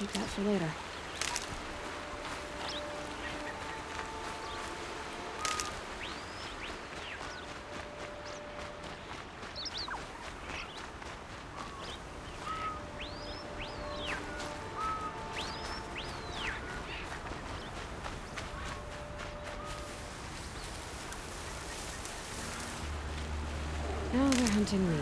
keep that for later. Now they're hunting me.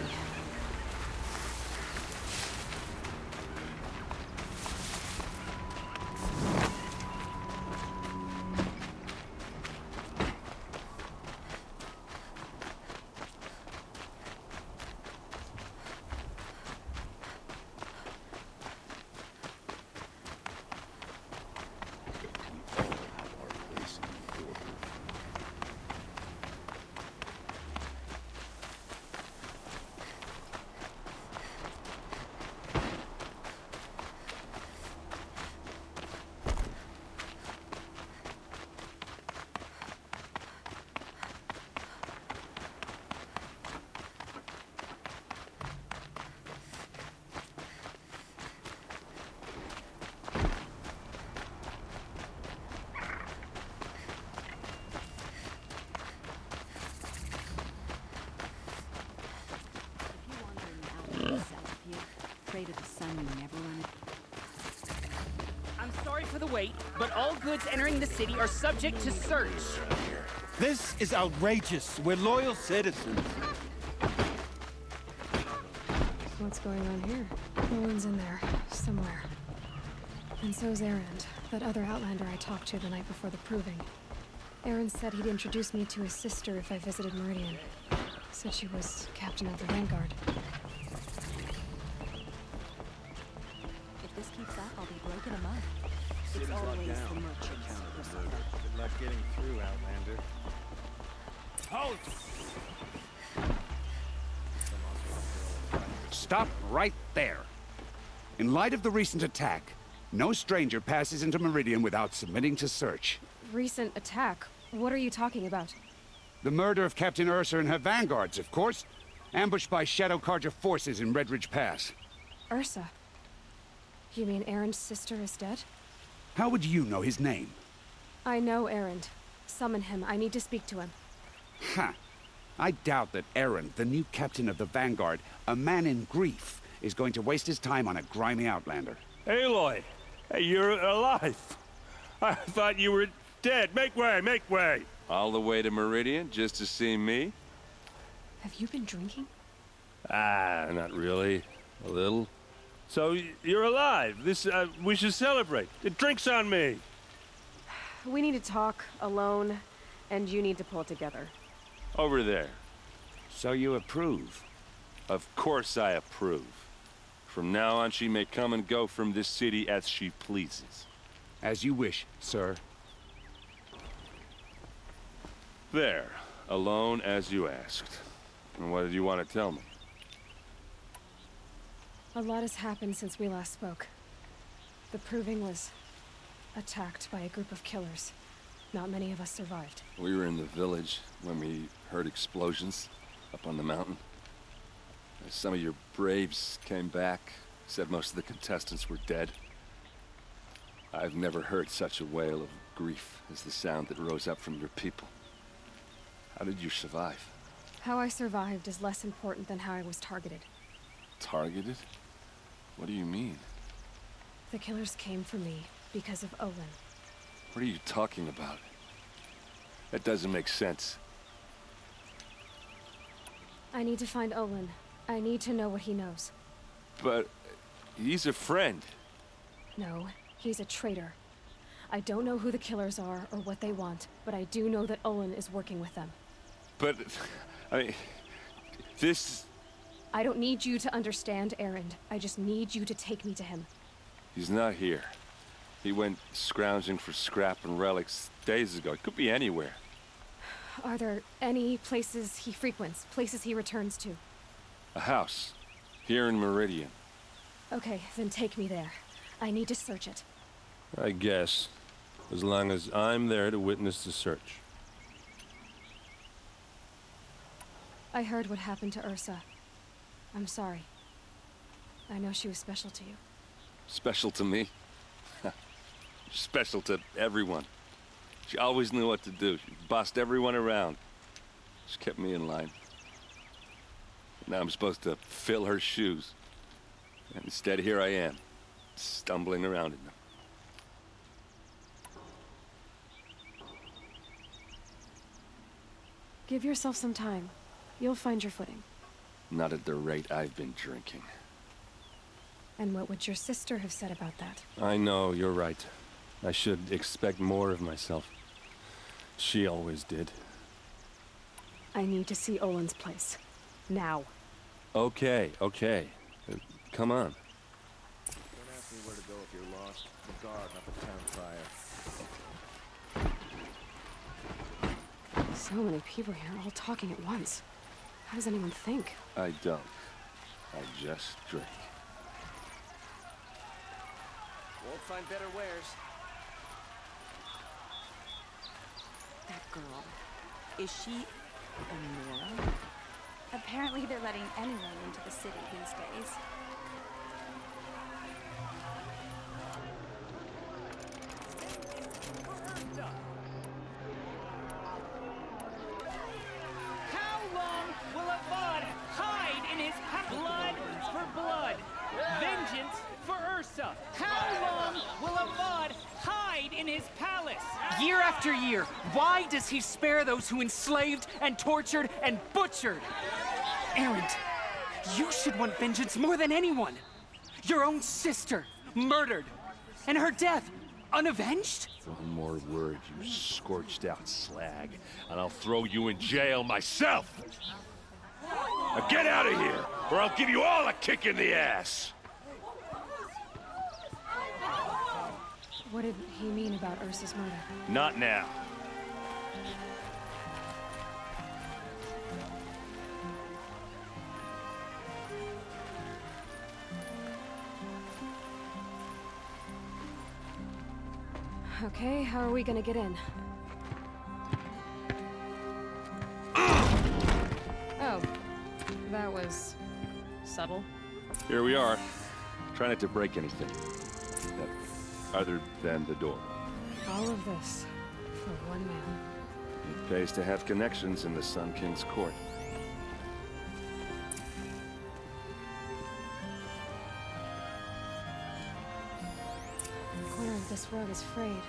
Afraid of the sun you never run. I'm sorry for the wait, but all goods entering the city are subject to search. This is outrageous. We're loyal citizens. What's going on here? Owen's in there, somewhere. And so's Erend, that other Outlander I talked to the night before the Proving. Erend said he'd introduce me to his sister if I visited Meridian. Said she was captain of the Vanguard. If this keeps up, I'll be broken a month. It's always the merchants. Good luck getting through, Outlander. Halt! Stop right there. In light of the recent attack, no stranger passes into Meridian without submitting to search. Recent attack? What are you talking about? The murder of Captain Ursa and her vanguards, of course. Ambushed by Shadow Carja forces in Redridge Pass. Ursa? You mean Erend's sister is dead? How would you know his name? I know Erend. Summon him. I need to speak to him. Ha! I doubt that Erend, the new captain of the Vanguard, a man in grief, is going to waste his time on a grimy Outlander. Aloy! Hey, you're alive! I thought you were dead. Make way, make way! All the way to Meridian just to see me? Have you been drinking? Ah, not really. A little. So, you're alive. We should celebrate. The drink's on me. We need to talk, alone, and you need to pull it together. Over there. So you approve? Of course I approve. From now on, she may come and go from this city as she pleases. As you wish, sir. There. Alone as you asked. And what did you want to tell me? A lot has happened since we last spoke. The Proving was attacked by a group of killers. Not many of us survived. We were in the village when we heard explosions up on the mountain. Some of your braves came back, said most of the contestants were dead. I've never heard such a wail of grief as the sound that rose up from your people. How did you survive? How I survived is less important than how I was targeted. Targeted? What do you mean? The killers came for me because of Olin. What are you talking about? That doesn't make sense. I need to find Olin. I need to know what he knows. But he's a friend. No, he's a traitor. I don't know who the killers are or what they want, but I do know that Olin is working with them. But, I mean, this... I don't need you to understand, Erend. I just need you to take me to him. He's not here. He went scrounging for scrap and relics days ago. He could be anywhere. Are there any places he frequents, places he returns to? A house. Here in Meridian. Okay, then take me there. I need to search it. I guess. As long as I'm there to witness the search. I heard what happened to Ursa. I'm sorry. I know she was special to you. Special to me? Special to everyone. She always knew what to do. She bossed everyone around. She kept me in line. Now I'm supposed to fill her shoes. And instead, here I am, stumbling around in them. Give yourself some time. You'll find your footing. Not at the rate I've been drinking. And what would your sister have said about that? I know, you're right. I should expect more of myself. She always did. I need to see Olin's place. Now. Okay. Come on. Don't ask me where to go if you're lost. The guard, not the town crier. So many people here, all talking at once. How does anyone think? I don't. I just drink. Won't find better wares. That girl. Is she a Nora? Apparently they're letting anyone into the city these days. How long will Avad hide in his blood for blood? Vengeance for Ursa. How long will Avad hide in his palace? Year after year, why does he spare those who enslaved and tortured and butchered? Erend, you should want vengeance more than anyone. Your own sister, murdered, and her death, unavenged? One more word, you scorched out slag, and I'll throw you in jail myself! Now get out of here, or I'll give you all a kick in the ass! What did he mean about Ursa's murder? Not now. Okay, how are we gonna get in? Oh, that was subtle. Here we are. Try not to break anything. Other than the door. All of this for one man. It pays to have connections in the Sun King's court. The corner of this rug is frayed,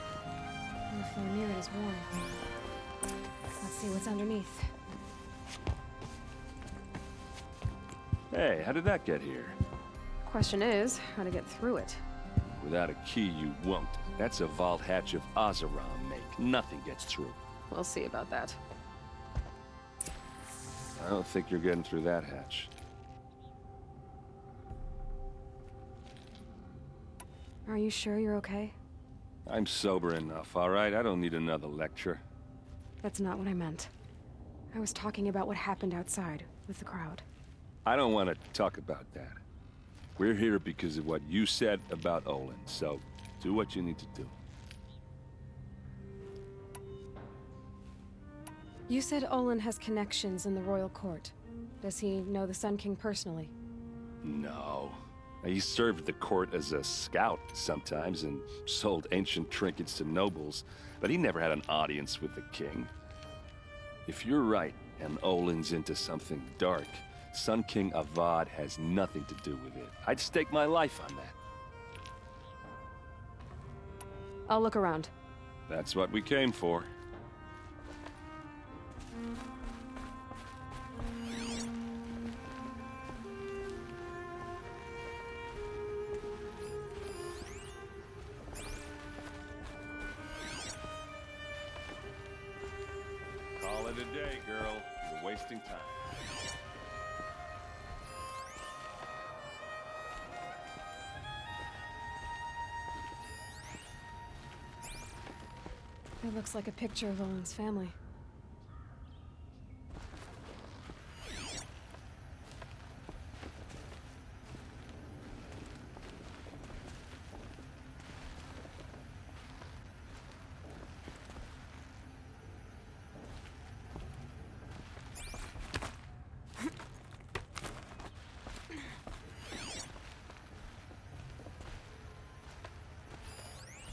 and the floor near it is worn. Let's see what's underneath. Hey, how did that get here? Question is, how to get through it. Without a key, you won't. That's a vault hatch of Azeram make. Nothing gets through. We'll see about that. I don't think you're getting through that hatch. Are you sure you're okay? I'm sober enough, all right? I don't need another lecture. That's not what I meant. I was talking about what happened outside, with the crowd. I don't want to talk about that. We're here because of what you said about Olin, so do what you need to do. You said Olin has connections in the royal court. Does he know the Sun King personally? No. He served the court as a scout sometimes and sold ancient trinkets to nobles, but he never had an audience with the king. If you're right, and Olin's into something dark, Sun King Avad has nothing to do with it. I'd stake my life on that. I'll look around. That's what we came for. Call it a day, girl. You're wasting time. It looks like a picture of Olin's family.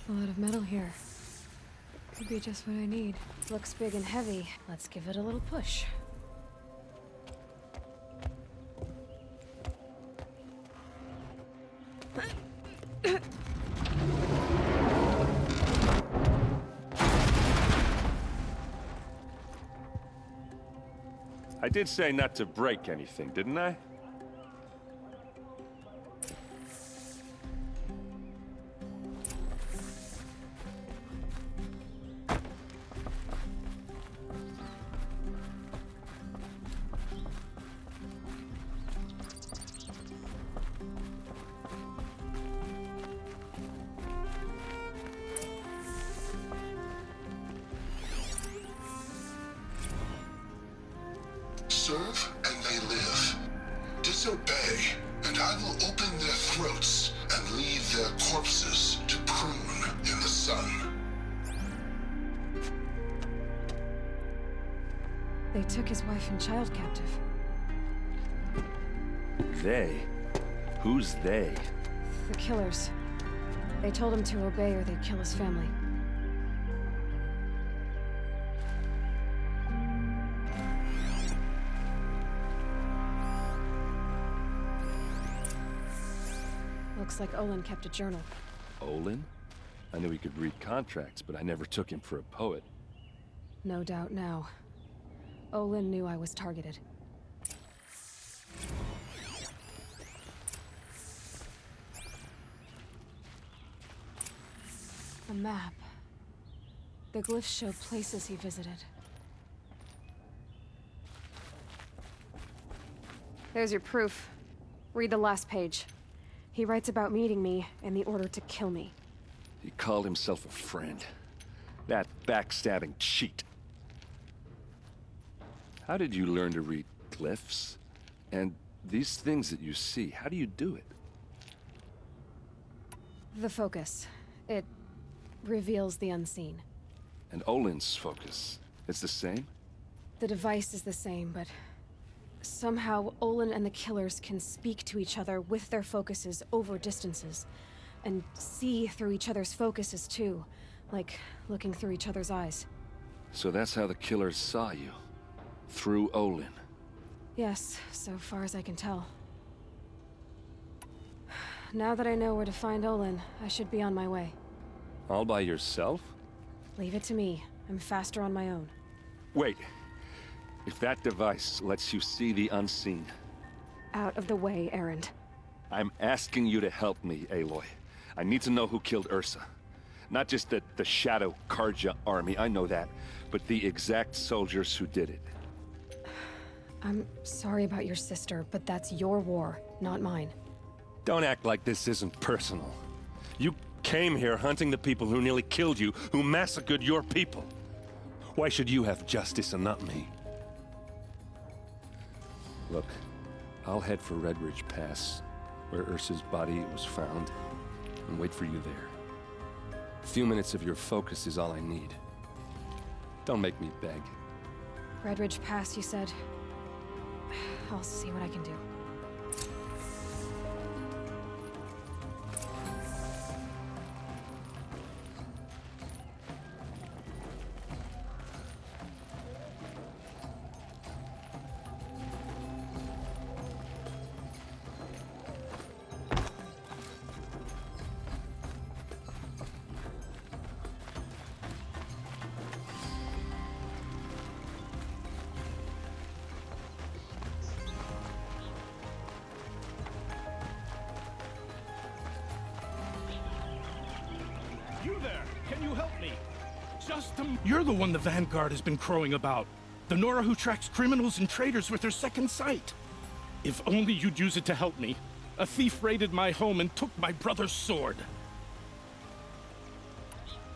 A lot of metal here. Could be just what I need. Looks big and heavy. Let's give it a little push. I did say not to break anything, didn't I? Serve and they live. Disobey, and I will open their throats and leave their corpses to prune in the sun. They took his wife and child captive. They? Who's they? The killers. They told him to obey or they'd kill his family. Looks like Olin kept a journal. Olin? I knew he could read contracts, but I never took him for a poet. No doubt now. Olin knew I was targeted. A map. The glyphs show places he visited. There's your proof. Read the last page. He writes about meeting me and the order to kill me. He called himself a friend. That backstabbing cheat. How did you learn to read glyphs? And these things that you see, how do you do it? The focus. It reveals the unseen. And Olin's focus, it's the same? The device is the same, but somehow Olin and the killers can speak to each other with their focuses over distances. And see through each other's focuses too. Like looking through each other's eyes. So that's how the killers saw you? Through Olin? Yes, so far as I can tell. Now that I know where to find Olin, I should be on my way. All by yourself? Leave it to me. I'm faster on my own. Wait. If that device lets you see the unseen... Out of the way, Erend. I'm asking you to help me, Aloy. I need to know who killed Ursa. Not just the Shadow Karja army, I know that, but the exact soldiers who did it. I'm sorry about your sister, but that's your war, not mine. Don't act like this isn't personal. You came here hunting the people who nearly killed you, who massacred your people. Why should you have justice and not me? Look, I'll head for Redridge Pass, where Ursa's body was found, and wait for you there. A few minutes of your focus is all I need. Don't make me beg. Redridge Pass, you said? I'll see what I can do. You there! Can you help me? You're the one the Vanguard has been crowing about. The Nora who tracks criminals and traitors with her second sight. If only you'd use it to help me. A thief raided my home and took my brother's sword.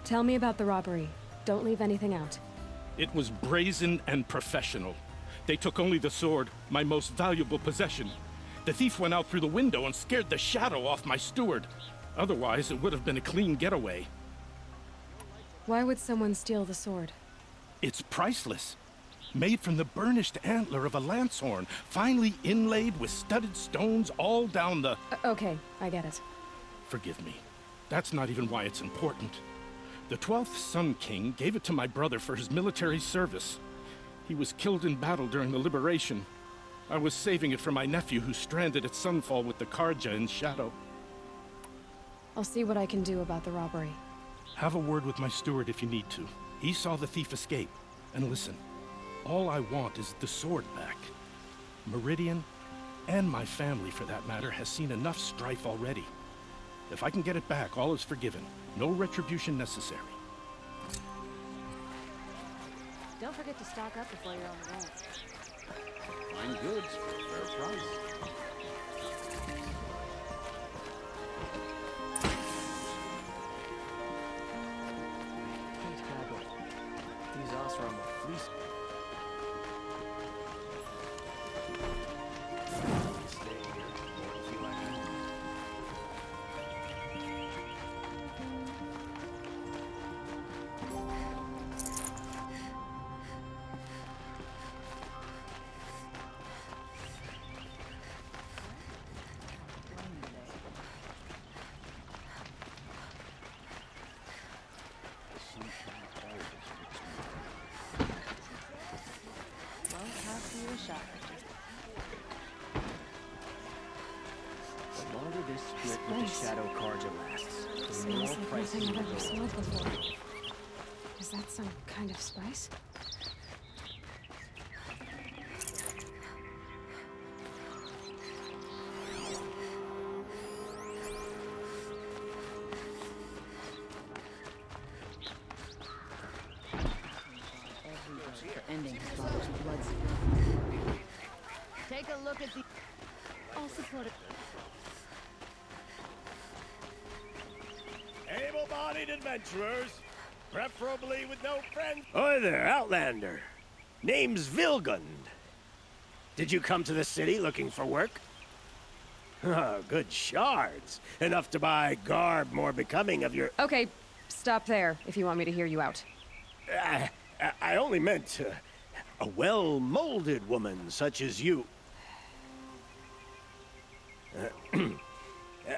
Tell me about the robbery. Don't leave anything out. It was brazen and professional. They took only the sword, my most valuable possession. The thief went out through the window and scared the shadow off my steward. Otherwise, it would have been a clean getaway. Why would someone steal the sword? It's priceless. Made from the burnished antler of a lancehorn, finely inlaid with studded stones all down the... Okay, I get it. Forgive me. That's not even why it's important. The 12th Sun King gave it to my brother for his military service. He was killed in battle during the Liberation. I was saving it for my nephew who's stranded at Sunfall with the Karja in Shadow. I'll see what I can do about the robbery. Have a word with my steward if you need to. He saw the thief escape. And listen, all I want is the sword back. Meridian, and my family for that matter, has seen enough strife already. If I can get it back, all is forgiven. No retribution necessary. Don't forget to stock up before you're on the road. Fine goods for a fair price. Please, Cabo. These Osram will fleece. Stay here. See what I mean? Won't cost you a shot. The longer this split with the Spice. Shadow Karja lasts, the Smells more like prices nothing will I've ever go. smelled before. Is that some kind of spice? For ending his father's blood. Take a look at the... I'll support it. Able-bodied adventurers, preferably with no friends. Hi there, Outlander. Name's Vilgund. Did you come to the city looking for work? Oh, good shards. Enough to buy garb more becoming of your... Okay, stop there if you want me to hear you out. I only meant a well-molded woman such as you.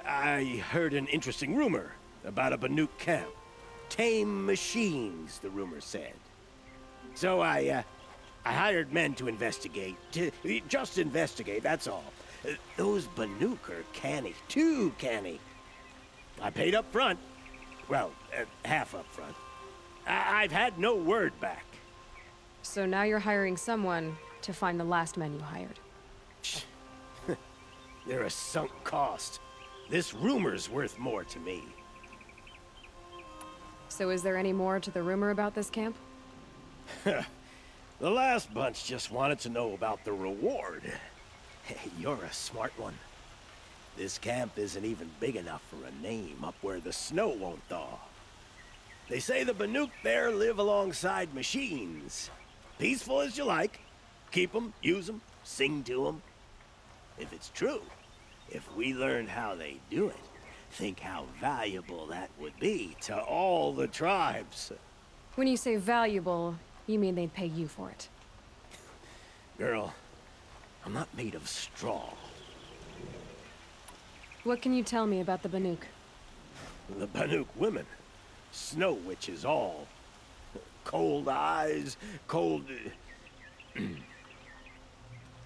I heard an interesting rumor about a Banuk camp. Tame machines, the rumor said. So I hired men to investigate. Just investigate, that's all. Those Banuk are canny, too canny. I paid up front. Well, half up front. I've had no word back. So now you're hiring someone to find the last men you hired. They're a sunk cost. This rumor's worth more to me. So is there any more to the rumor about this camp? The last bunch just wanted to know about the reward. Hey, you're a smart one. This camp isn't even big enough for a name up where the snow won't thaw. They say the Banuk there live alongside machines. Peaceful as you like. Keep 'em, use 'em, sing to 'em. If it's true, if we learned how they do it, think how valuable that would be to all the tribes. When you say valuable, you mean they'd pay you for it. Girl, I'm not made of straw. What can you tell me about the Banuk? The Banuk women. Snow witches all. Cold eyes, cold...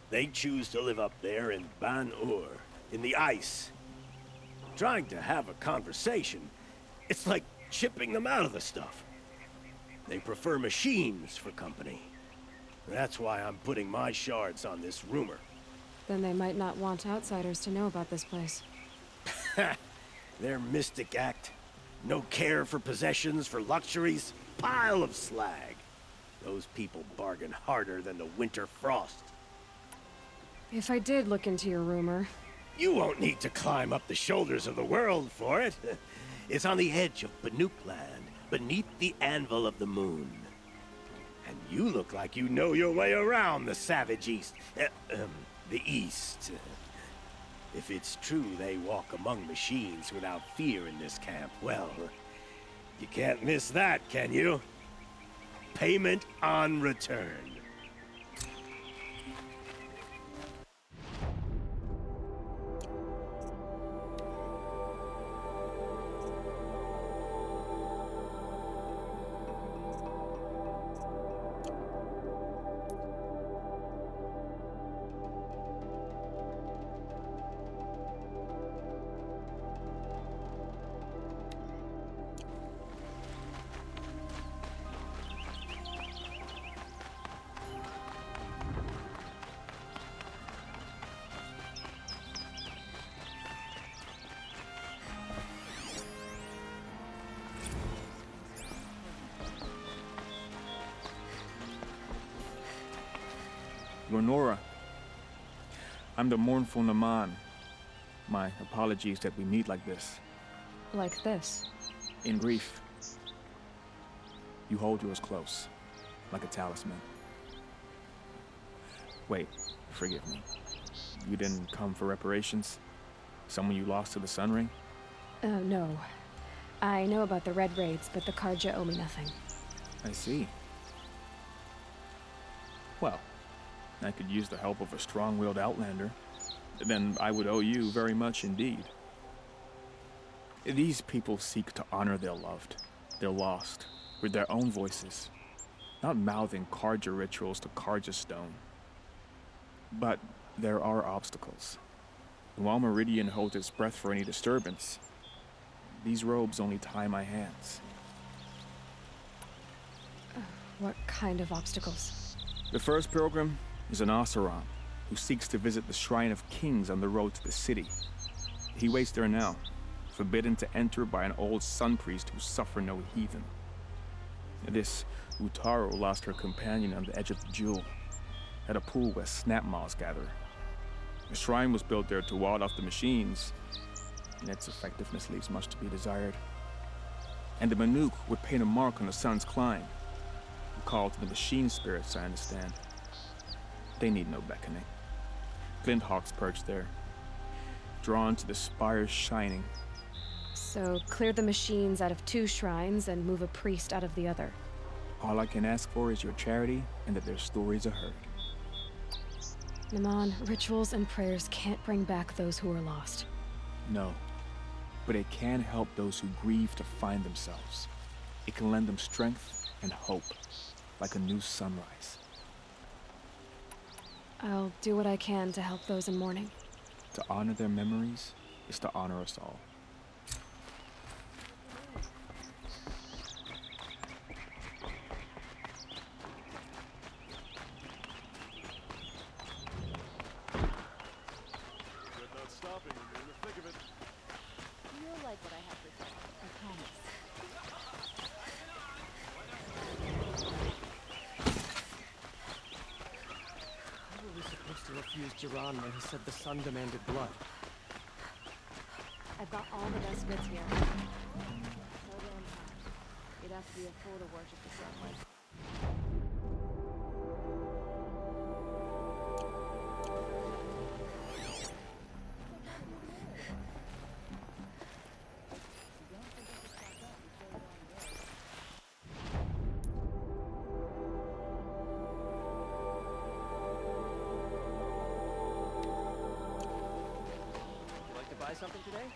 They choose to live up there in Ban-Ur, in the ice. Trying to have a conversation, it's like chipping them out of the stuff. They prefer machines for company. That's why I'm putting my shards on this rumor. Then they might not want outsiders to know about this place. Their mystic act. No care for possessions, for luxuries. Pile of slag. Those people bargain harder than the winter frost. If I did look into your rumor... You won't need to climb up the shoulders of the world for it. It's on the edge of Banuk land, beneath the anvil of the moon. And you look like you know your way around the savage east. The east. If it's true they walk among machines without fear in this camp, well, you can't miss that, can you? Payment on return. You're Nora. I'm the mournful Naman. My apologies that we meet like this. Like this? In grief. You hold yours close, like a talisman. Wait, forgive me. You didn't come for reparations? Someone you lost to the Sun Ring? Oh, no. I know about the Red Raids, but the Karja owe me nothing. I see. Well, I could use the help of a strong-willed outlander. Then I would owe you very much indeed. These people seek to honor their loved, their lost, with their own voices, not mouthing Karja rituals to Karja stone. But there are obstacles. And while Meridian holds its breath for any disturbance, these robes only tie my hands. What kind of obstacles? The first pilgrim is an Oseram who seeks to visit the Shrine of Kings on the road to the city. He waits there now, forbidden to enter by an old sun priest who suffer no heathen. This Utaru lost her companion on the edge of the Jewel, at a pool where snap moths gather. The shrine was built there to ward off the machines, and its effectiveness leaves much to be desired. And the Manuk would paint a mark on the sun's climb, a call to the machine spirits, I understand. They need no beckoning. Glint hawks perch there, drawn to the spires shining. So clear the machines out of 2 shrines and move a priest out of the other. All I can ask for is your charity and that their stories are heard. Naman, rituals and prayers can't bring back those who are lost. No, but it can help those who grieve to find themselves. It can lend them strength and hope, like a new sunrise. I'll do what I can to help those in mourning. To honor their memories is to honor us all. You'll like what I have for you. I promise. How were we supposed to refuse Jiran when he said the sun demanded blood? I've got all the best bits here. So damn high. You'd have to be a fool to worship the sun like. Buy something today?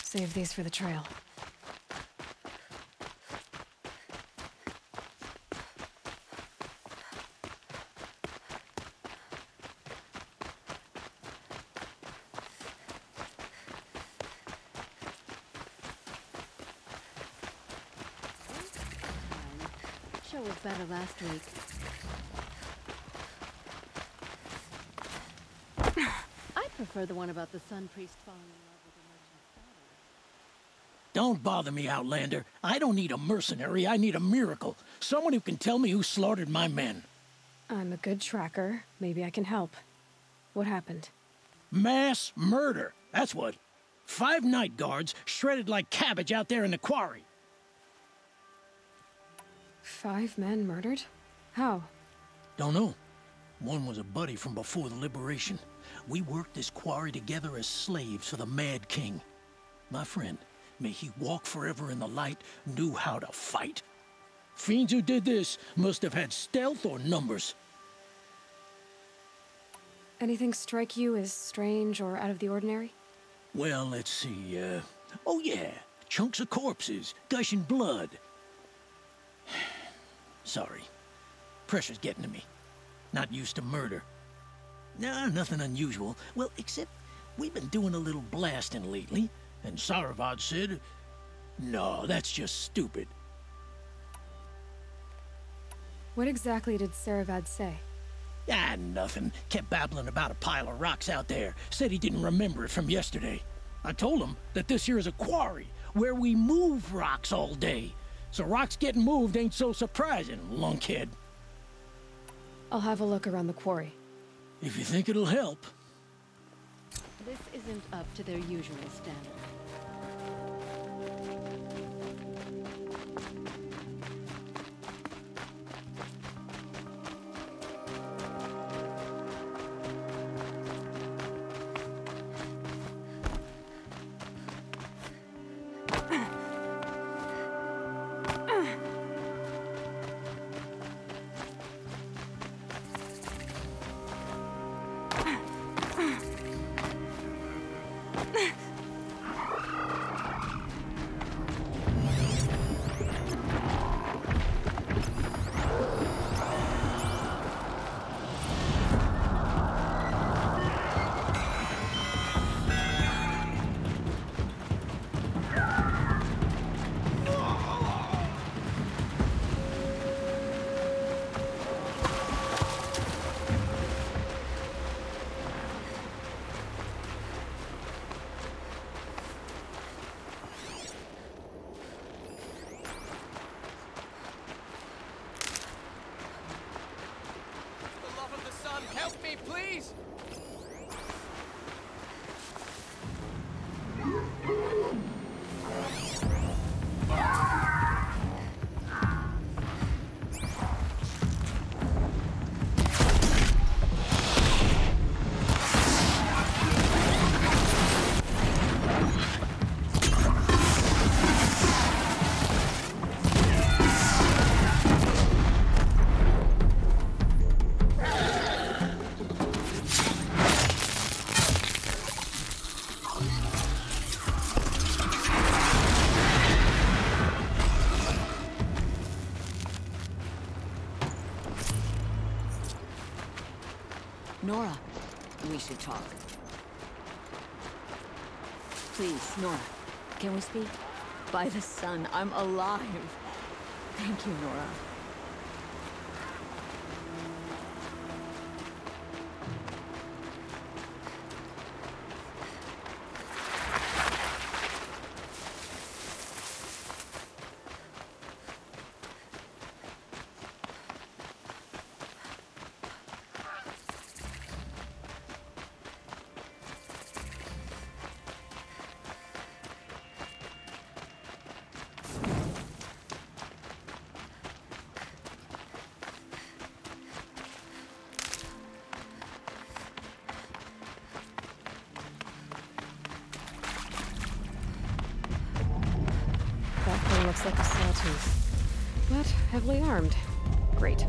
Save these for the trail. Show was better last week. I prefer the one about the Sun Priest falling in love with the merchant's daughter. Don't bother me, Outlander. I don't need a mercenary, I need a miracle. Someone who can tell me who slaughtered my men. I'm a good tracker. Maybe I can help. What happened? Mass murder. That's what. 5 night guards shredded like cabbage out there in the quarry. 5 men murdered? How? Don't know. One was a buddy from before the liberation. We worked this quarry together as slaves for the Mad King. My friend, may he walk forever in the light, knew how to fight. Fiends who did this must have had stealth or numbers. Anything strike you as strange or out of the ordinary? Well, let's see, oh yeah, chunks of corpses, gushing blood. Sorry. Pressure's getting to me. Not used to murder. Nah, nothing unusual. Well, except we've been doing a little blasting lately, and Saravad said, no, that's just stupid. What exactly did Saravad say? Ah, nothing. Kept babbling about a pile of rocks out there. Said he didn't remember it from yesterday. I told him that this here is a quarry, where we move rocks all day. So rocks getting moved ain't so surprising, lunkhead. I'll have a look around the quarry. If you think it'll help. This isn't up to their usual standard. Help me, please! Nora, we should talk. Please, Nora, can we speak? By the sun, I'm alive. Thank you, Nora. Looks like a sawtooth, but heavily armed. Great.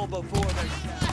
fall before the shadow.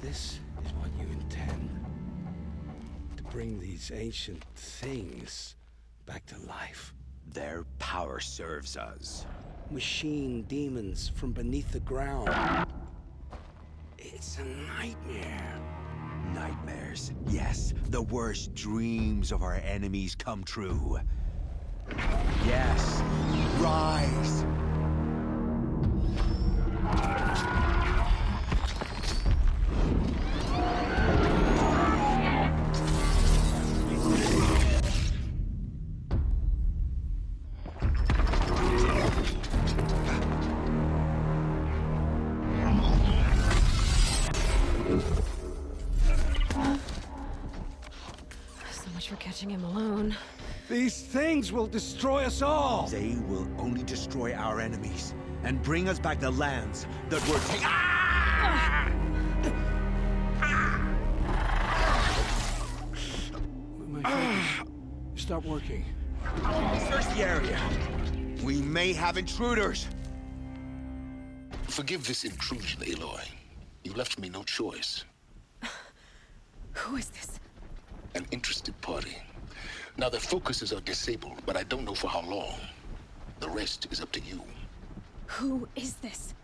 This is what you intend. To bring these ancient things back to life. Their power serves us. Machine demons from beneath the ground. It's a nightmare. Nightmares, yes. The worst dreams of our enemies come true. Yes. Rise! For catching him alone. These things will destroy us all! They will only destroy our enemies and bring us back the lands that were taken. Ah! My focus. Stop working. Search the area. We may have intruders. Forgive this intrusion, Aloy. You left me no choice. Who is this? An interested party. Now their focuses are disabled, but I don't know for how long. The rest is up to you. Who is this?